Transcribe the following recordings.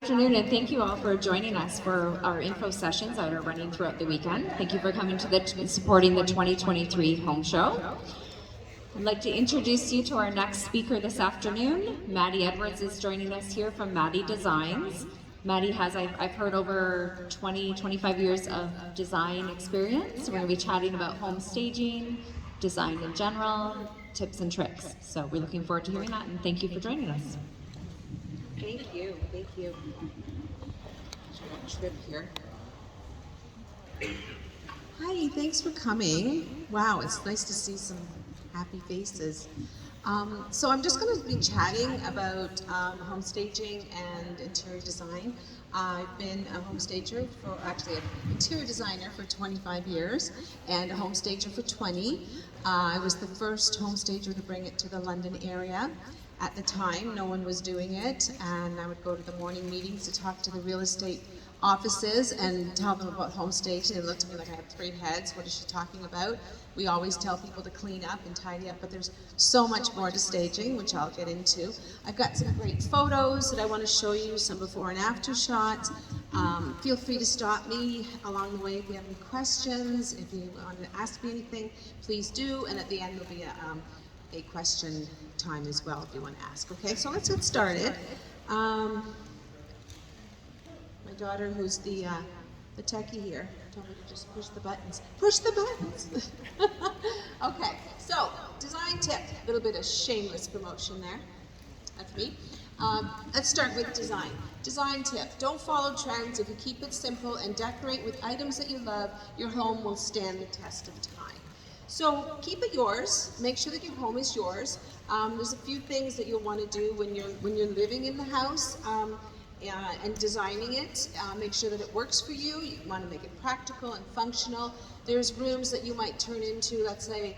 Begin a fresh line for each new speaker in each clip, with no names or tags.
Afternoon, and thank you all for joining us for our info sessions that are running throughout the weekend. Thank you for coming to supporting the 2023 Home Show. I'd like to introduce you to our next speaker this afternoon. Maddie Edwards is joining us here from MatiDesigns. Maddie has, I've heard, over 25 years of design experience. We're going to be chatting about home staging, design in general, tips and tricks. So we're looking forward to hearing that, and thank you for joining us.
Thank you. Thank you. Trip here. Hi, thanks for coming. Wow, it's nice to see some happy faces. So I'm just going to be chatting about home staging and interior design. I've been a home stager for, actually an interior designer for 25 years and a home stager for 20. I was the first home stager to bring it to the London area. At the time, no one was doing it, and I would go to the morning meetings to talk to the real estate offices and tell them about home staging. They looked at me like I have three heads. What is she talking about? We always tell people to clean up and tidy up, but there's so much more to staging, which I'll get into. I've got some great photos that I want to show you, some before and after shots. Feel free to stop me along the way if you have any questions. If you want to ask me anything, please do, and at the end there'll be a question time as well if you want to ask. Okay, so let's get started. My daughter, who's the techie here, told me to just push the buttons. Push the buttons! Okay, so design tip. A little bit of shameless promotion there. That's me. Let's start with design. Design tip. Don't follow trends. If you keep it simple and decorate with items that you love, your home will stand the test of time. So keep it yours. Make sure that your home is yours. There's a few things that you'll want to do when you're living in the house and designing it. Make sure that it works for you. You want to make it practical and functional. There's rooms that you might turn into. Let's say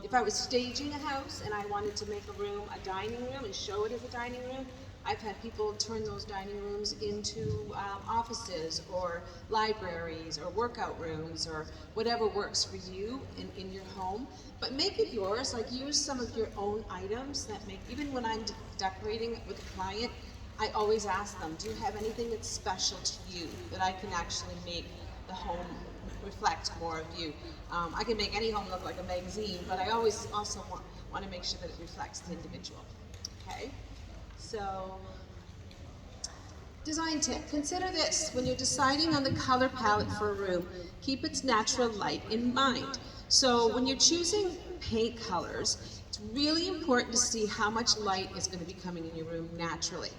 if I was staging a house and I wanted to make a room a dining room and show it as a dining room, I've had people turn those dining rooms into offices or libraries or workout rooms or whatever works for you in your home. But make it yours, like use some of your own items that make, even when I'm decorating with a client, I always ask them, do you have anything that's special to you that I can actually make the home reflect more of you? I can make any home look like a magazine, but I always also want to make sure that it reflects the individual, okay? So, design tip. Consider this. When you're deciding on the color palette for a room, keep its natural light in mind. So when you're choosing paint colors, it's really important to see how much light is going to be coming in your room naturally.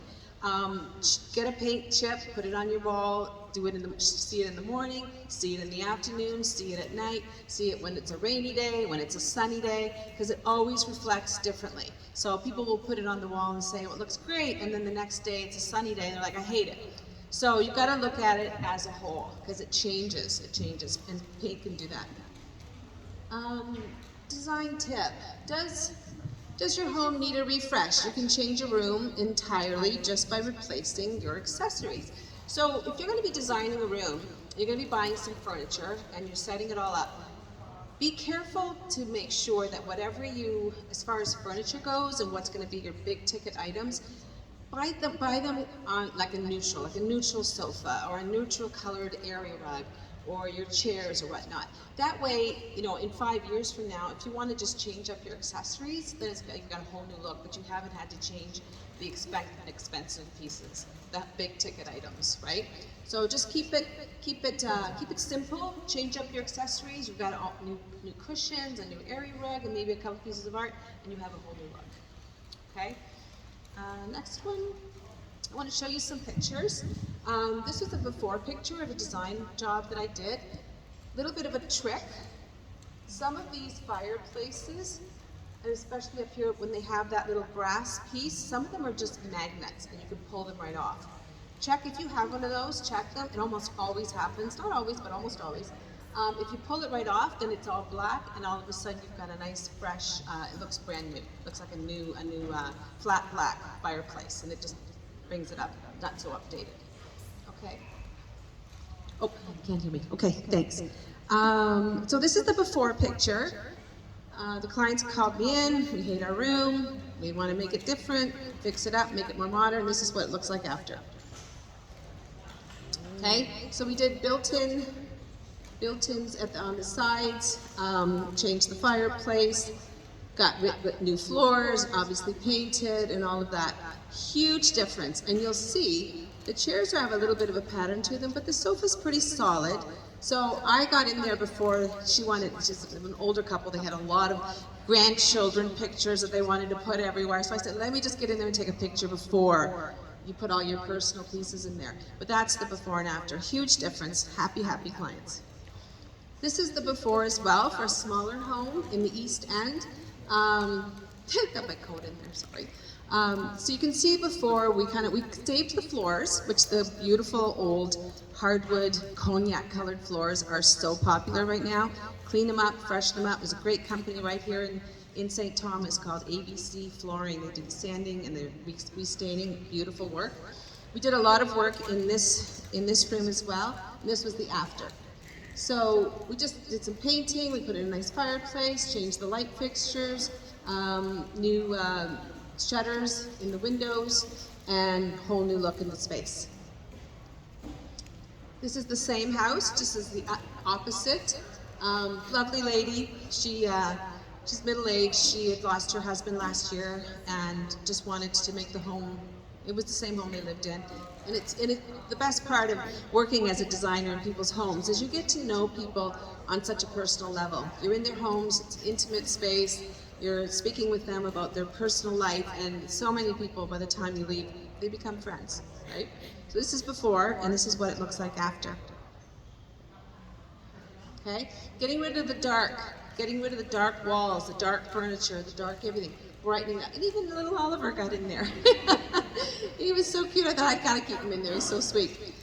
Get a paint chip, put it on your wall, see it in the morning, see it in the afternoon, see it at night, see it when it's a rainy day, when it's a sunny day, because it always reflects differently. So people will put it on the wall and say, well, it looks great, and then the next day it's a sunny day, and they're like, I hate it. So you've got to look at it as a whole, because it changes, and paint can do that. Design tip. Does your home need a refresh? You can change a room entirely just by replacing your accessories. So if you're going to be designing a room, you're going to be buying some furniture and you're setting it all up, be careful to make sure that whatever you, as far as furniture goes and what's going to be your big ticket items, buy them on like a neutral sofa or a neutral colored area rug, or your chairs or whatnot. That way, you know, in 5 years from now, if you want to just change up your accessories, then you've got a whole new look, but you haven't had to change the expensive pieces, the big ticket items, right? So just keep it simple. Change up your accessories. You've got new cushions, a new area rug, and maybe a couple pieces of art, and you have a whole new look. Okay. Next one. I want to show you some pictures. This was a before picture of a design job that I did. A little bit of a trick. Some of these fireplaces, and especially up here when they have that little brass piece, some of them are just magnets and you can pull them right off. Check if you have one of those, check them. It almost always happens, not always, but almost always. If you pull it right off, then it's all black, and all of a sudden you've got a nice, fresh, it looks brand new. It looks like a new flat black fireplace, and it just brings it up, not so updated. Okay. Oh, can't hear me. Okay, thanks. So this is the before picture. The clients called me in, we hate our room, we want to make it different, fix it up, make it more modern. This is what it looks like after. Okay, so we did built-ins on the sides, changed the fireplace, got new floors, obviously painted and all of that. Huge difference, and you'll see the chairs have a little bit of a pattern to them, but the sofa's pretty solid. So I got in there before she wanted, just an older couple, they had a lot of grandchildren pictures that they wanted to put everywhere. So I said, let me just get in there and take a picture before you put all your personal pieces in there. But that's the before and after. Huge difference. Happy, happy clients. This is the before as well for a smaller home in the East End. Got my coat in there, sorry. So you can see before we staged the floors, which the beautiful old hardwood cognac colored floors are so popular right now. Clean them up, freshen them up. There's a great company right here in St. Thomas called ABC Flooring. They did sanding and they're restaining, beautiful work. We did a lot of work in this room as well, and this was the after. So we just did some painting, we put in a nice fireplace, changed the light fixtures, new shutters in the windows, and whole new look in the space. This is the same house, just as the opposite. Lovely lady, she's middle-aged, she had lost her husband last year and just wanted to make the home, it was the same home they lived in. And the best part of working as a designer in people's homes is you get to know people on such a personal level. You're in their homes, it's an intimate space, you're speaking with them about their personal life, and so many people, by the time you leave, they become friends, right? So this is before, and this is what it looks like after. Okay? Getting rid of the dark walls, the dark furniture, the dark everything, brightening up. And even little Oliver got in there. He was so cute, I thought I'd gotta keep him in there, he's so sweet.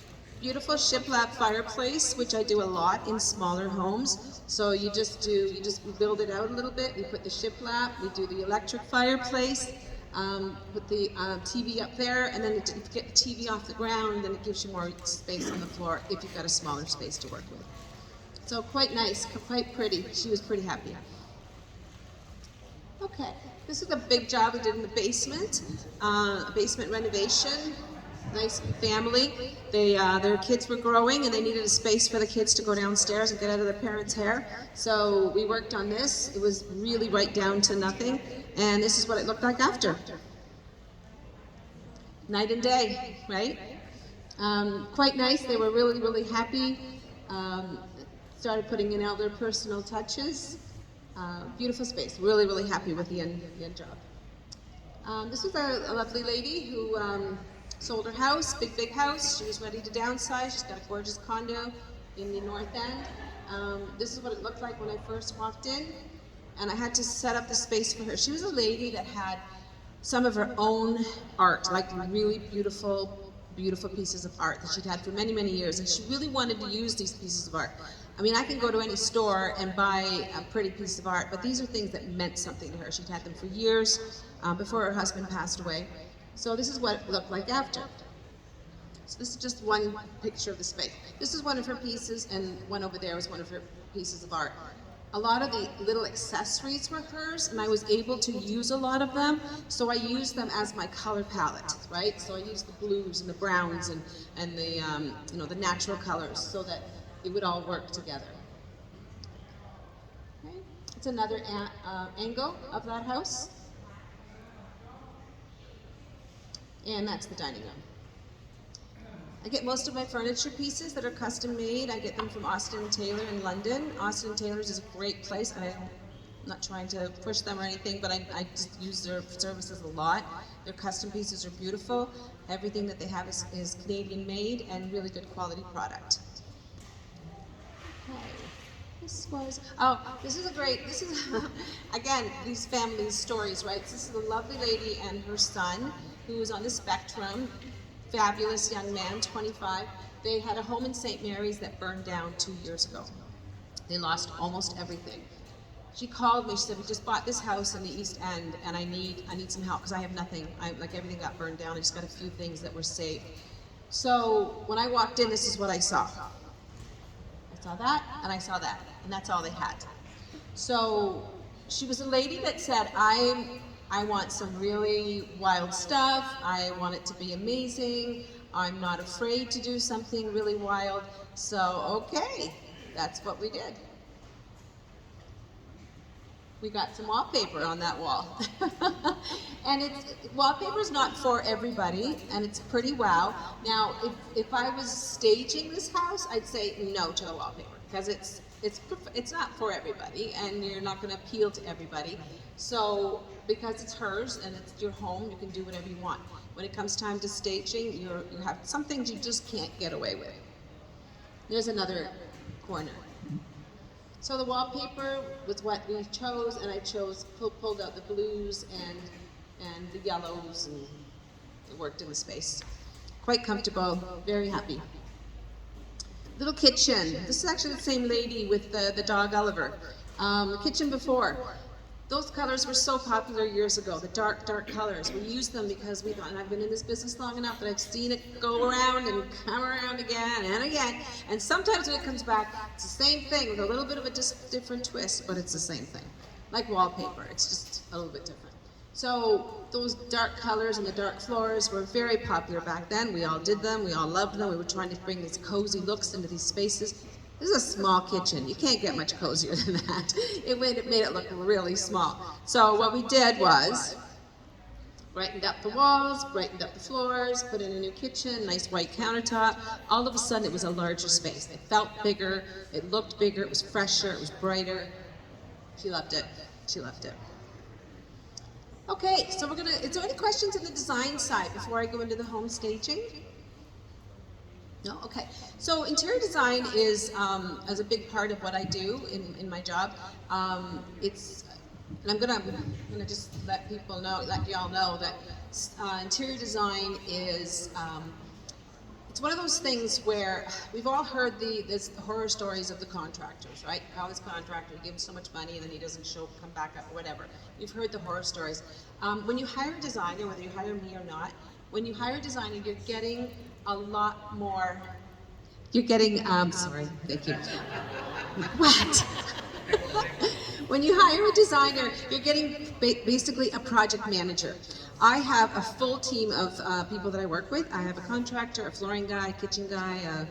Beautiful shiplap fireplace, which I do a lot in smaller homes. So you just build it out a little bit, you put the shiplap, we do the electric fireplace, put the TV up there, and then you get the TV off the ground, then it gives you more space on the floor if you've got a smaller space to work with. So quite nice, quite pretty. She was pretty happy. Okay, this is a big job we did in the basement, a basement renovation. Nice family. Their kids were growing and they needed a space for the kids to go downstairs and get out of their parents' hair. So we worked on this. It was really right down to nothing. And this is what it looked like after. Night and day, right? Quite nice. They were really, really happy. Started putting in all their personal touches. Beautiful space. Really, really happy with the end job. This was a lovely lady who sold her house, big house. She was ready to downsize. She's got a gorgeous condo in the North End. This is what it looked like when I first walked in, and I had to set up the space for her. She was a lady that had some of her own art, like really beautiful pieces of art that she'd had for many, many years, and she really wanted to use these pieces of art. I mean, I can go to any store and buy a pretty piece of art, but these are things that meant something to her. She'd had them for years before her husband passed away. So this is what it looked like after. So this is just one picture of the space. This is one of her pieces, and one over there was one of her pieces of art. A lot of the little accessories were hers, and I was able to use a lot of them, so I used them as my color palette, right? So I used the blues and the browns and the the natural colors so that it would all work together. Okay. It's another angle of that house. And that's the dining room. I get most of my furniture pieces that are custom made. I get them from Austin Taylor in London. Austin Taylor's is a great place, and I'm not trying to push them or anything, but I just use their services a lot. Their custom pieces are beautiful. Everything that they have is Canadian made and really good quality product. Okay. This is again, these family stories, right? This is a lovely lady and her son who was on the spectrum, fabulous young man, 25. They had a home in St. Mary's that burned down 2 years ago. They lost almost everything. She called me, she said, we just bought this house in the East End and I need some help because I have nothing. Everything got burned down. I just got a few things that were saved. So when I walked in, this is what I saw. I saw that and I saw that, and that's all they had. So she was a lady that said, I want some really wild stuff. I want it to be amazing. I'm not afraid to do something really wild. So, okay, that's what we did. We got some wallpaper on that wall. And wallpaper is not for everybody, and it's pretty wow. Now, if I was staging this house, I'd say no to the wallpaper, because it's not for everybody, and you're not going to appeal to everybody. So, because it's hers and it's your home, you can do whatever you want. When it comes time to staging, you have some things you just can't get away with. There's another corner. So the wallpaper was what we chose, and I pulled out the blues and the yellows, and it worked in the space. Quite comfortable, very happy. Little kitchen. This is actually the same lady with the dog Oliver. The kitchen before. Those colors were so popular years ago, the dark colors. We used them because we thought, and I've been in this business long enough that I've seen it go around and come around again and again. And sometimes when it comes back, it's the same thing with a little bit of a different twist, but it's the same thing. Like wallpaper, it's just a little bit different. So those dark colors and the dark floors were very popular back then. We all did them, we all loved them. We were trying to bring these cozy looks into these spaces. This is a small kitchen. You can't get much cozier than that. It made it look really small. So what we did was brightened up the walls, brightened up the floors, put in a new kitchen, nice white countertop. All of a sudden it was a larger space. It felt bigger, it looked bigger, it was fresher, it was brighter. She loved it. She loved it. Okay, so is there any questions on the design side before I go into the home staging? No? Okay. So interior design is a big part of what I do in my job. And I'm gonna just let y'all know that interior design is it's one of those things where we've all heard the horror stories of the contractors, right? How this contractor, you give him so much money and then he doesn't come back up, whatever. You've heard the horror stories. When you hire a designer, whether you hire me or not, when you hire a designer, you're getting a lot more. You're getting, sorry, thank you. What? When you hire a designer, you're getting basically a project manager. I have a full team of people that I work with. I have a contractor, a flooring guy, kitchen guy,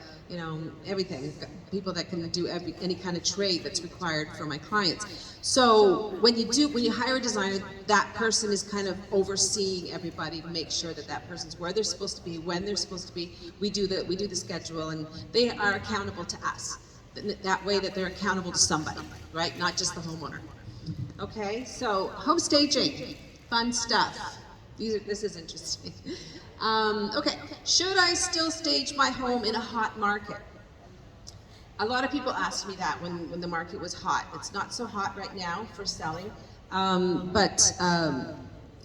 everything. People that can do any kind of trade that's required for my clients. So when you hire a designer, that person is kind of overseeing everybody to make sure that person's where they're supposed to be, when they're supposed to be. We do the schedule, and they are accountable to us. That way that they're accountable to somebody, right? Not just the homeowner. Okay, so home staging, fun stuff. This is interesting. Okay, should I still stage my home in a hot market? A lot of people asked me that when the market was hot. It's not so hot right now for selling, but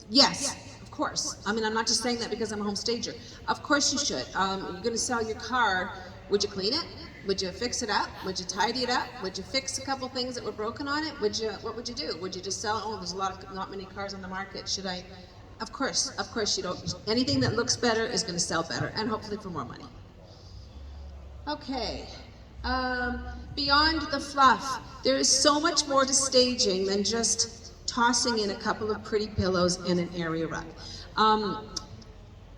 yes, of course. I mean, I'm not just saying that because I'm a home stager. Of course you should. You're going to sell your car. Would you clean it? Would you fix it up? Would you tidy it up? Would you fix a couple things that were broken on it? What would you do? Would you just sell? Oh, there's not many cars on the market. Should I? Of course you don't. Anything that looks better is going to sell better, and hopefully for more money. Okay. Beyond the fluff, there is so much more to staging than just tossing in a couple of pretty pillows and an area rug.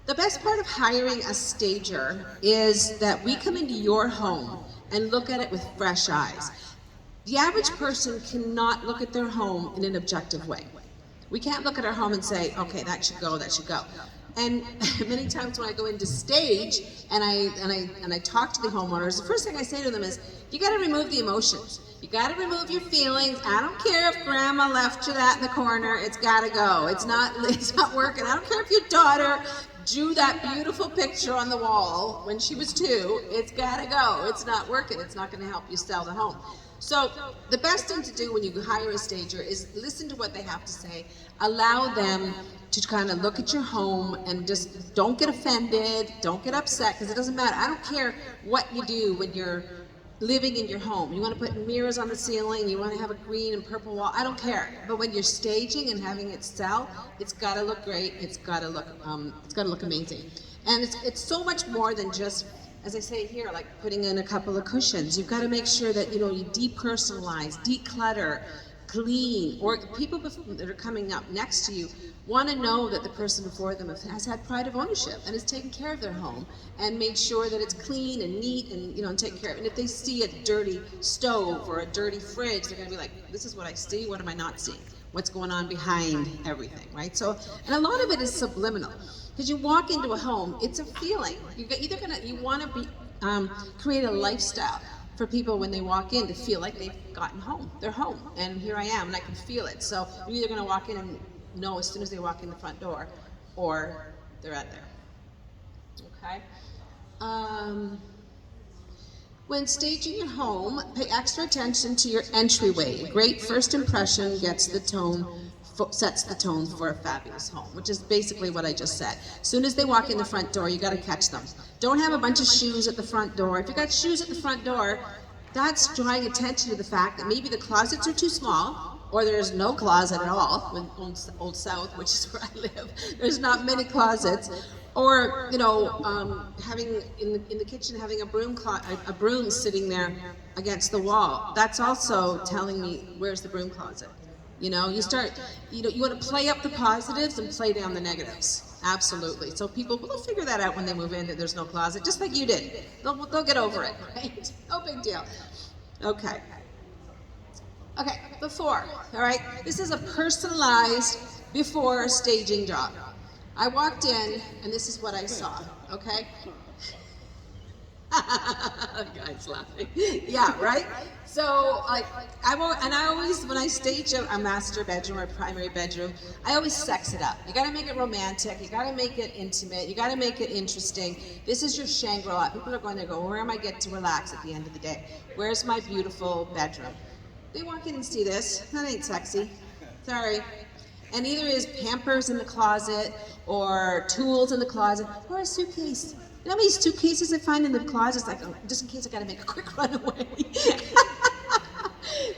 The best part of hiring a stager is that we come into your home and look at it with fresh eyes. The average person cannot look at their home in an objective way. We can't look at our home and say, okay, that should go, that should go. And many times when I go into stage and I talk to the homeowners, the first thing I say to them is, you got to remove the emotions. You got to remove your feelings. I don't care if grandma left you that in the corner. It's got to go. It's not working. I don't care if your daughter drew that beautiful picture on the wall when she was 2. It's got to go. It's not working. It's not going to help you sell the home. So the best thing to do when you hire a stager is listen to what they have to say. Allow them to kind of look at your home and just don't get offended, don't get upset, because it doesn't matter. I don't care what you do when you're living in your home. You want to put mirrors on the ceiling, you want to have a green and purple wall, I don't care. But when you're staging and having it sell, it's got to look great, it's got to look amazing. And it's so much more than just, as I say here, like putting in a couple of cushions. You've got to make sure that you depersonalize, declutter, clean, or people that are coming up next to you want to know that the person before them has had pride of ownership and has taken care of their home and made sure that it's clean and neat and, you know, and take care of it. And if they see a dirty stove or a dirty fridge, they're going to be like, this is what I see, what am I not seeing? What's going on behind everything, right? So, and a lot of it is subliminal. Because you walk into a home, it's a feeling. You want to be create a lifestyle for people when they walk in to feel like they've gotten home. They're home, and here I am, and I can feel it. So you're either going to walk in and know as soon as they walk in the front door, or they're out there. Okay. When staging your home, pay extra attention to your entryway. A great first impression sets the tone for a fabulous home, which is basically what I just said. As soon as they walk in the front door, you got to catch them. Don't have a bunch of shoes at the front door. If you got shoes at the front door, that's drawing attention to the fact that maybe the closets are too small, or there's no closet at all. In Old South, which is where I live, there's not many closets. Or, you know, having in the kitchen, having a broom sitting there against the wall. That's also telling me, where's the broom closet? You know, you want to play up the positives and play down the negatives. Absolutely. So people will figure that out when they move in, that there's no closet, just like you did. They'll get over it, right? No big deal. Okay. Okay, before, all right? This is a personalized before staging job. I walked in, and this is what I saw, okay? Guys laughing. Yeah, right? So, like, I always, when I stage a master bedroom or a primary bedroom, I always sex it up. You gotta make it romantic, you gotta make it intimate, you gotta make it interesting. This is your Shangri-La. People are going to go, where am I getting to relax at the end of the day? Where's my beautiful bedroom? They walk in and see this. That ain't sexy. Sorry. And either is Pampers in the closet, or tools in the closet, or a suitcase. You know how many suitcases I find in the closets, like, oh, just in case I gotta make a quick runaway.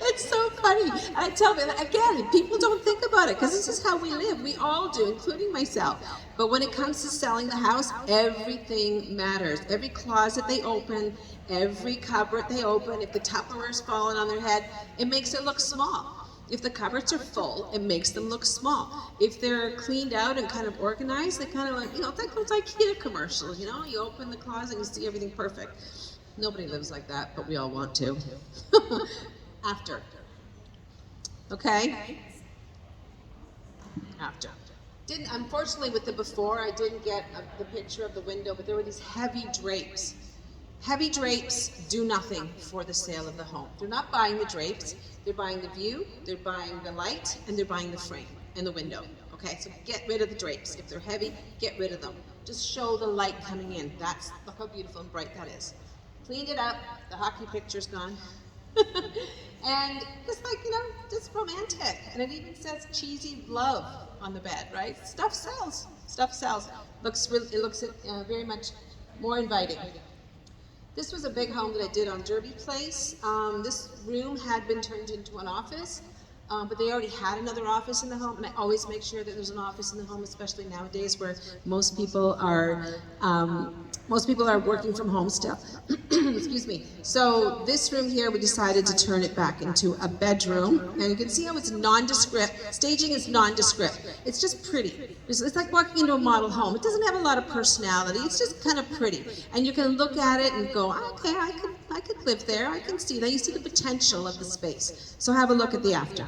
It's so funny. And I tell them, again, people don't think about it, because this is how we live. We all do, including myself. But when it comes to selling the house, everything matters. Every closet they open, every cupboard they open, if the Tupperware's falling on their head, it makes it look small. If the cupboards are full, it makes them look small. If they're cleaned out and kind of organized, they kind of like, you know, that goes like IKEA commercials, you know? You open the closet and you see everything perfect. Nobody lives like that, but we all want to. After. Okay? After. Unfortunately, with the before, I didn't get the picture of the window, but there were these heavy drapes. Heavy drapes do nothing for the sale of the home. They're not buying the drapes, they're buying the view, they're buying the light, and they're buying the frame and the window. Okay, so get rid of the drapes. If they're heavy, get rid of them. Just show the light coming in. Look how beautiful and bright that is. Cleaned it up, the hockey picture's gone. And just like, you know, just romantic. And it even says cheesy love on the bed, right? Stuff sells. Stuff sells. It looks very much more inviting. This was a big home that I did on Derby Place. This room had been turned into an office, but they already had another office in the home, and I always make sure that there's an office in the home, especially nowadays where most people are working from home still. Excuse me. So this room here, we decided to turn it back into a bedroom, and you can see how it's nondescript. Staging is nondescript. It's just pretty. It's like walking into a model home. It doesn't have a lot of personality. It's just kind of pretty, and you can look at it and go, okay, I could live there. I can see that. You see the potential of the space. So have a look at the after.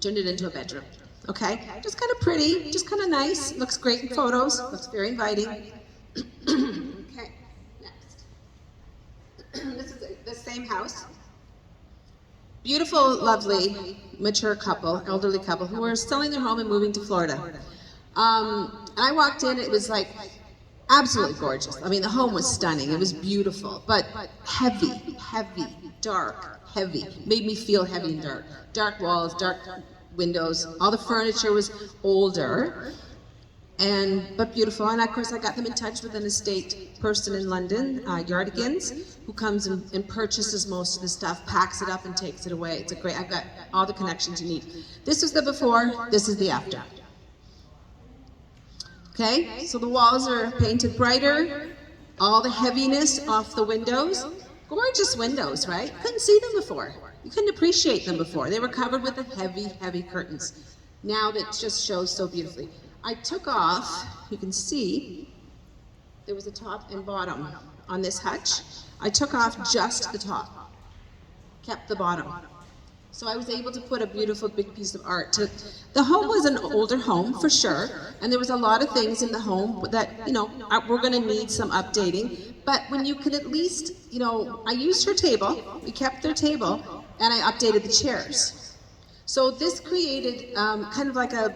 Turned it into a bedroom. Okay, just kind of pretty, just kind of nice. Looks great in photos. Looks very inviting. Okay, next. This is the same house. Beautiful, lovely, mature couple, elderly couple, who were selling their home and moving to Florida. And I walked in, it was like absolutely gorgeous. I mean, the home was stunning. It was beautiful, but heavy, dark, heavy. Made me feel heavy and dark. Dark walls, dark windows. All the furniture was older, but beautiful. And of course, I got them in touch with an estate person in London, Yardigans, who comes and purchases most of the stuff, packs it up, and takes it away. It's a great. I've got all the connections you need. This is the before. This is the after. Okay, so the walls are painted brighter. All the heaviness off the windows. Gorgeous windows, right? Couldn't see them before. You couldn't appreciate them before. They were covered with the heavy, heavy curtains. Now that just shows so beautifully. I took off, you can see, there was a top and bottom on this hutch. I took off just the top, kept the bottom. So I was able to put a beautiful big piece of art to, the home was an older home for sure, and there was a lot of things in the home that, you know, we're gonna need some updating, but when you could at least, you know, I used her table, we kept their table, and I updated the chairs. So this created kind of like a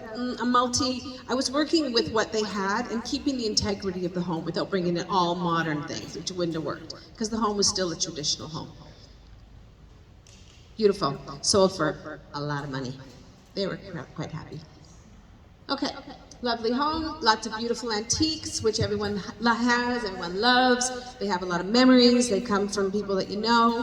I was working with what they had and keeping the integrity of the home without bringing in all modern things, which wouldn't have worked, because the home was still a traditional home. Beautiful, sold for a lot of money. They were quite happy. Okay, lovely home, lots of beautiful antiques, which everyone has, everyone loves. They have a lot of memories, they come from people that you know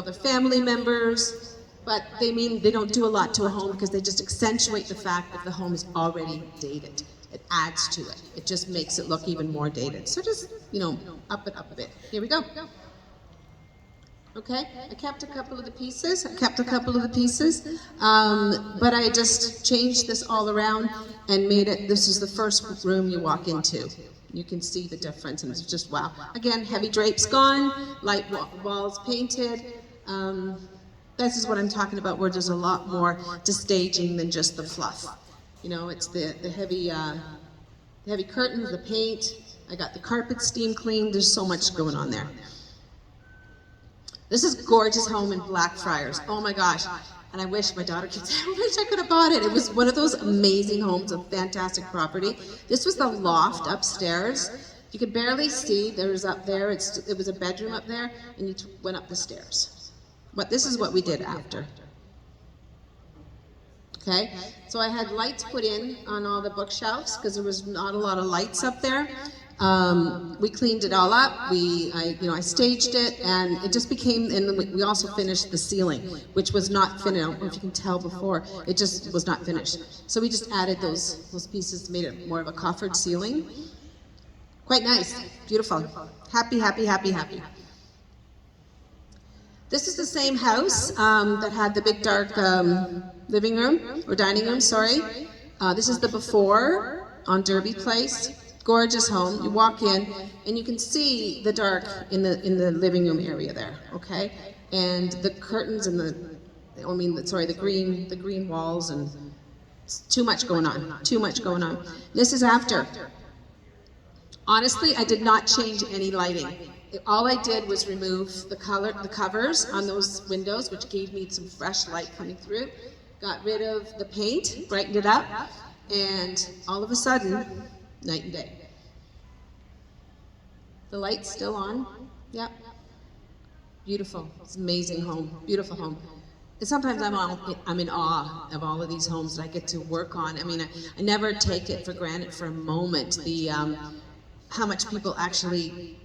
their family members. But they don't do a lot to a home because they just accentuate the fact that the home is already dated. It adds to it. It just makes it look even more dated. So just, up it up a bit. Here we go. Okay, I kept a couple of the pieces. But I just changed this all around and made it, this is the first room you walk into. You can see the difference and it's just wow. Again, heavy drapes gone, light walls painted. This is what I'm talking about, where there's a lot more to staging than just the fluff. It's the heavy curtains, the paint. I got the carpet steam cleaned. There's so much going on there. This is a gorgeous home in Blackfriars. Oh my gosh. And I wish my daughter could say, I wish I could have bought it. It was one of those amazing homes, a fantastic property. This was the loft upstairs. You could barely see, there was up there, it was a bedroom up there, and you went up the stairs. But this is what we did after. Okay, so I had lights put in on all the bookshelves because there was not a lot of lights up there. We cleaned it all up. I staged it, and it just became. And we also finished the ceiling, which was not finished. I don't know if you can tell before. It just was not finished. So we just added those pieces, made it more of a coffered ceiling. Quite nice, beautiful, happy, happy, happy, happy. This is the same house that had the big dark living room, or dining room, sorry. This is the before on Derby Place. Gorgeous home. You walk in and you can see the dark in the living room area there, okay? And the curtains and the green walls, and too much going on. This is after. Honestly, I did not change any lighting. All I did was remove the covers on those windows, which gave me some fresh light coming through. Got rid of the paint, brightened it up, and all of a sudden, night and day. The light's still on. Yep. Beautiful. It's an amazing home. Beautiful home. And sometimes I'm in awe of all of these homes that I get to work on. I never take it for granted for a moment how much people actually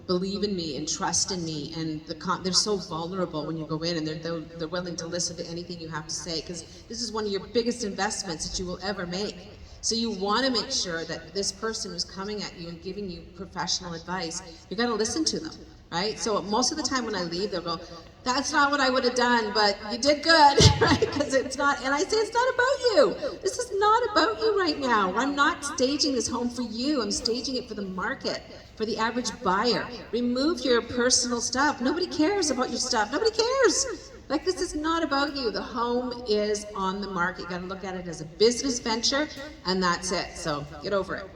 believe in me and trust in me, and they're so vulnerable when you go in, and they're willing to listen to anything you have to say, because this is one of your biggest investments that you will ever make. So you want to make sure that this person who's coming at you and giving you professional advice, you got to listen to them, right? So most of the time when I leave, they'll go, "That's not what I would have done, but you did good," right? Because it's not, and I say, it's not about you. This is not about you right now. I'm not staging this home for you. I'm staging it for the market, for the average buyer. Remove your personal stuff. Nobody cares about your stuff. Nobody cares. Like, this is not about you. The home is on the market. You got to look at it as a business venture, and that's it. So get over it.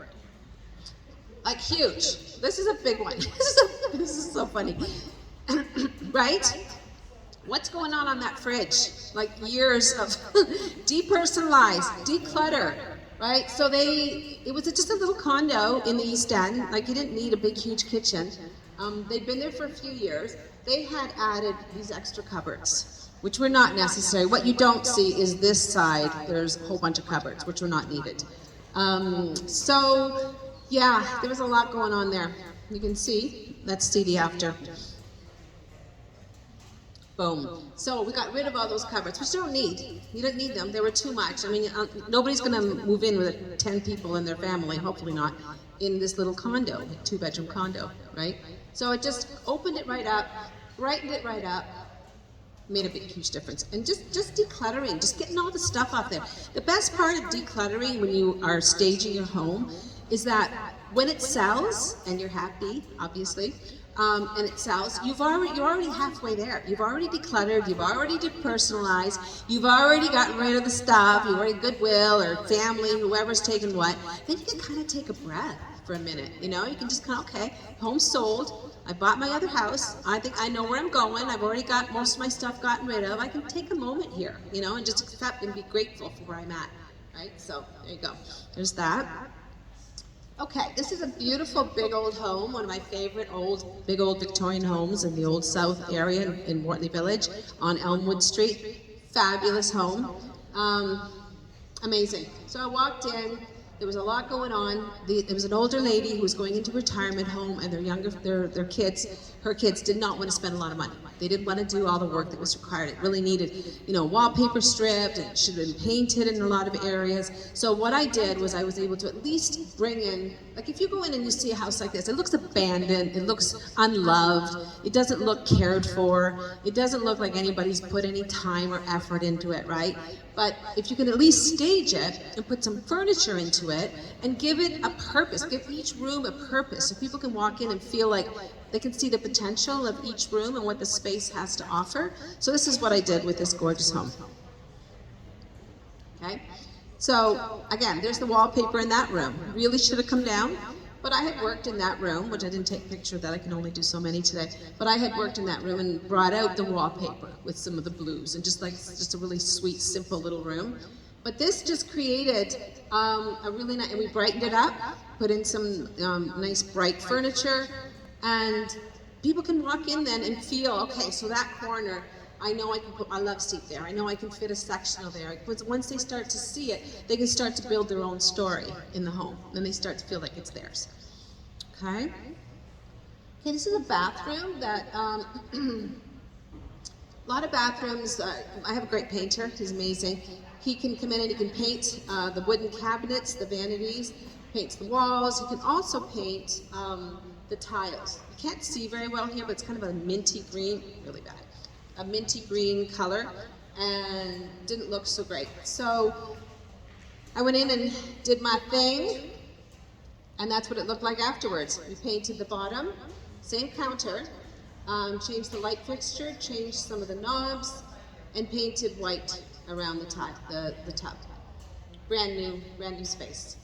Like, huge. This is a big one. This is so funny. Right? What's going on that fridge? Like, years of depersonalized, declutter, right? So it was just a little condo in the East End. Like, you didn't need a big, huge kitchen. They'd been there for a few years. They had added these extra cupboards, which were not necessary. What you don't see is this side. There's a whole bunch of cupboards, which were not needed. So, yeah, there was a lot going on there. You can see. Let's see the after. Boom. So we got rid of all those cupboards, which you don't need. You don't need them. They were too much. Nobody's going to move in with 10 people in their family, hopefully not, in this little condo, 2-bedroom condo, right? So it just opened it right up, brightened it right up, made a big, huge difference. And just decluttering, just getting all the stuff out there. The best part of decluttering when you are staging your home is that when it sells, and you're happy, obviously, and it sells, you're already halfway there. You've already decluttered, you've already depersonalized, you've already gotten rid of the stuff, you've already Goodwill or family, whoever's taken what. Then you can kind of take a breath for a minute, you know? You can just kind of, okay, home sold, I bought my other house, I think I know where I'm going, I've already got most of my stuff gotten rid of, I can take a moment here, you know, and just accept and be grateful for where I'm at, right? So, there you go. There's that. Okay, this is a beautiful big old home, one of my favorite big old Victorian homes in the Old South area in Wortley Village on Elmwood Street. Fabulous home. Amazing. So I walked in, there was a lot going on. There was an older lady who was going into retirement home, and their kids, her kids did not want to spend a lot of money. They didn't want to do all the work that was required. It really needed, you know, wallpaper stripped, it should have been painted in a lot of areas. So what I did was I was able to at least bring in, like if you go in and you see a house like this, it looks abandoned, it looks unloved, it doesn't look cared for, it doesn't look like anybody's put any time or effort into it, right? But if you can at least stage it and put some furniture into it and give it a purpose, give each room a purpose, so people can walk in and feel like they can see the potential of each room and what the space has to offer. So this is what I did with this gorgeous home. Okay? So again, there's the wallpaper in that room. Really should have come down. But I had worked in that room, which I didn't take a picture of that, I can only do so many today. But I had worked in that room and brought out the wallpaper with some of the blues and just a really sweet, simple little room. But this just created a really nice, and we brightened it up, put in some nice bright furniture, and people can walk in then and feel, okay, so that corner, I know I can put my love seat there. I know I can fit a sectional there. Because once they start to see it, they can start to build their own story in the home. And they start to feel like it's theirs. Okay? Okay, this is a bathroom that, a lot of bathrooms, I have a great painter, he's amazing. He can come in and he can paint the wooden cabinets, the vanities, paints the walls. He can also paint the tiles. You can't see very well here, but it's kind of a minty green, really bad. A minty green color, and didn't look so great. So I went in and did my thing, and that's what it looked like afterwards. We painted the bottom, same counter, changed the light fixture, changed some of the knobs, and painted white around the tub. Brand new space.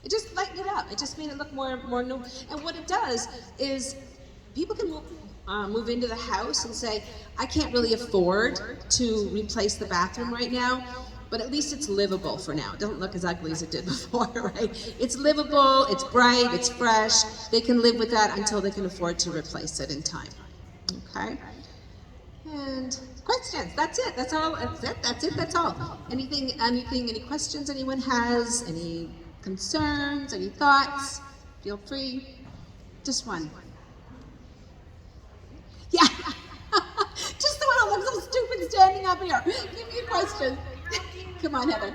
It just lightened it up. It just made it look more new. And what it does is people can move into the house and say, I can't really afford to replace the bathroom right now, but at least it's livable for now. It doesn't look as ugly as it did before, right? It's livable, it's bright, it's fresh. They can live with that until they can afford to replace it in time. Okay? And questions, that's it, that's all, that's all. Any questions anyone has, any concerns, any thoughts? Feel free. Just one. Yeah, just the one that looks so stupid standing up here. Give me a question. Come on, Heather.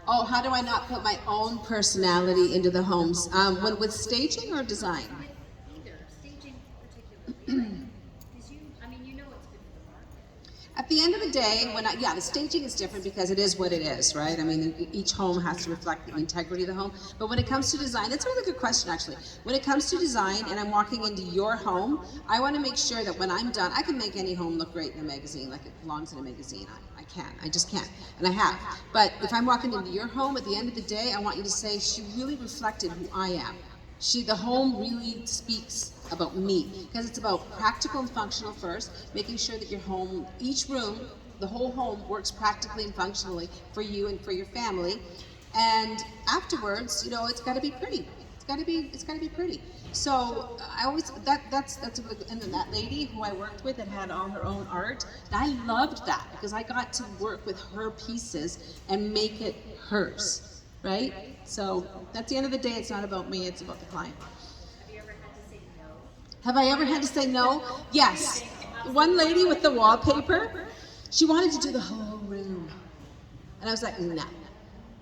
Oh, how do I not put my own personality into the homes? With staging or design?
With either, staging particularly. Because you know it's good for the market.
At the end of the day, the staging is different because it is what it is, right? I mean, each home has to reflect the integrity of the home. But when it comes to design, it's a really good question, actually. When it comes to design, and I'm walking into your home, I want to make sure that when I'm done, I can make any home look great in a magazine, like it belongs in a magazine. I just can't, and I have. But if I'm walking into your home, at the end of the day, I want you to say, she really reflected who I am. The home really speaks about me, because it's about practical and functional first, making sure that your home, each room, the whole home works practically and functionally for you and for your family. And afterwards, it's got to be pretty. It's got to be pretty. So I always and then that lady who I worked with that had all her own art, I loved that because I got to work with her pieces and make it hers, right? So at the end of the day, it's not about me, it's about the client.
Have you ever had to say no?
Have I ever had to say no? Yes. One lady with the wallpaper, she wanted to do the whole room. And I was like, no,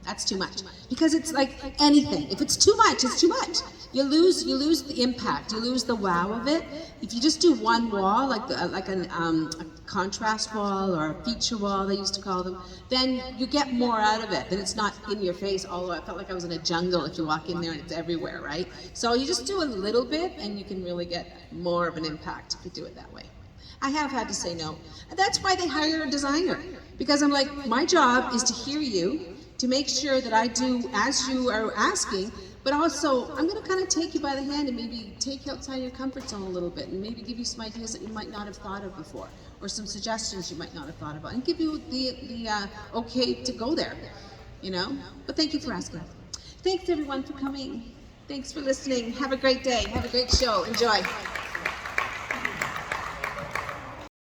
that's too much. Because it's like anything. If it's too much, it's too much. you lose the impact, you lose the wow of it. If you just do one wall, like a contrast wall or a feature wall, they used to call them, then you get more out of it. Then it's not in your face. Although I felt like I was in a jungle if you walk in there and it's everywhere, right? So you just do a little bit, and you can really get more of an impact if you do it that way. I have had to say no. And that's why they hire a designer, because I'm like, my job is to hear you, to make sure that I do as you are asking, but also I'm going to kind of take you by the hand and maybe take you outside your comfort zone a little bit, and maybe give you some ideas that you might not have thought of before, or some suggestions you might not have thought about, and give you the okay to go there, you know. But thank you for asking. Thanks everyone for coming. Thanks for listening. Have a great day. Have a great show. Enjoy.